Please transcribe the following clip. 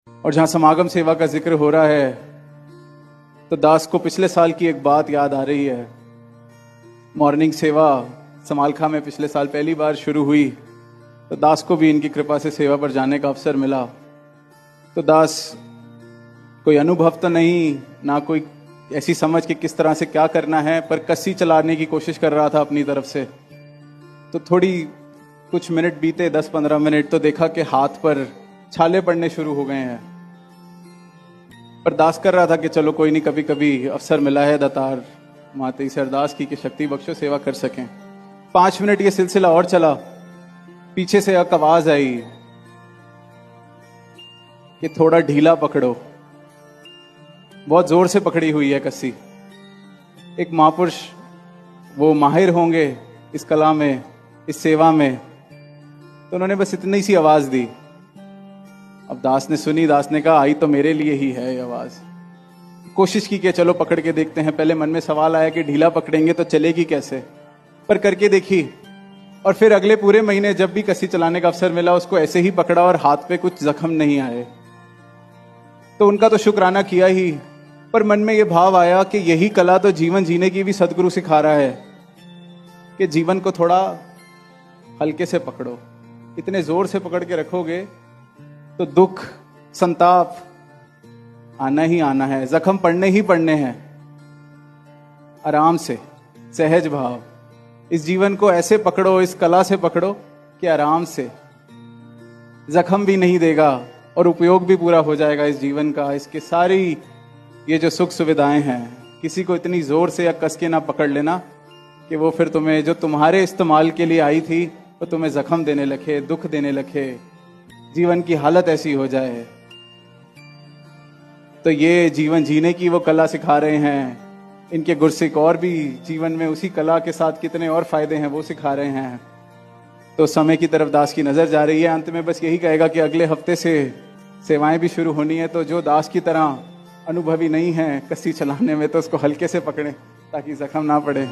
और जहाँ समागम सेवा का जिक्र हो रहा है तो दास को पिछले साल की एक बात याद आ रही है। मॉर्निंग सेवा समालखा में पिछले साल पहली बार शुरू हुई तो दास को भी इनकी कृपा से सेवा पर जाने का अवसर मिला। तो दास कोई अनुभव तो नहीं, ना कोई ऐसी समझ कि किस तरह से क्या करना है, पर कस्सी चलाने की कोशिश कर रहा था अपनी तरफ से। तो थोड़ी कुछ मिनट बीते, 10-15 मिनट, तो देखा कि हाथ पर छाले पड़ने शुरू हो गए हैं। पर दास कर रहा था कि चलो कोई नहीं, कभी कभी अवसर मिला है दातार माते से अरदास की कि शक्ति बख्शो सेवा कर सकें। 5 मिनट ये सिलसिला और चला। पीछे से एक आवाज आई कि थोड़ा ढीला पकड़ो। बहुत जोर से पकड़ी हुई है कस्सी। एक महापुरुष वो माहिर होंगे इस कला में, इस सेवा में, तो उन्होंने बस इतनी सी आवाज दी। अब दास ने सुनी, दास ने कहा आई तो मेरे लिए ही है ये आवाज। कोशिश की कि चलो पकड़ के देखते हैं। पहले मन में सवाल आया कि ढीला पकड़ेंगे तो चलेगी कैसे, पर करके देखी। और फिर अगले पूरे महीने जब भी कस्सी चलाने का अवसर मिला उसको ऐसे ही पकड़ा और हाथ पे कुछ जख्म नहीं आए। तो उनका तो शुक्राना किया ही, पर मन में यह भाव आया कि यही कला तो जीवन जीने की भी सदगुरु सिखा रहा है कि जीवन को थोड़ा हल्के से पकड़ो। इतने जोर से पकड़ के रखोगे तो दुख, संताप आना ही आना है, जख्म पड़ने ही पड़ने हैं। आराम से, सहज भाव, इस जीवन को ऐसे पकड़ो, इस कला से पकड़ो कि आराम से, जख्म भी नहीं देगा और उपयोग भी पूरा हो जाएगा इस जीवन का। इसके सारी ये जो सुख सुविधाएं हैं, किसी को इतनी जोर से या कस के ना पकड़ लेना कि वो फिर तुम्हें, जो तुम्हारे इस्तेमाल के लिए आई थी, वो तुम्हें जख्म देने लगे, दुख देने लगे, जीवन की हालत ऐसी हो जाए। तो ये जीवन जीने की वो कला सिखा रहे हैं। इनके गुरसिक और भी जीवन में उसी कला के साथ कितने और फायदे हैं वो सिखा रहे हैं। तो समय की तरफ दास की नजर जा रही है। अंत में बस यही कहेगा कि अगले हफ्ते से सेवाएं भी शुरू होनी है। तो जो दास की तरह अनुभवी नहीं है कस्सी चलाने में, तो उसको हल्के से पकड़ें ताकि जख्म ना पड़े।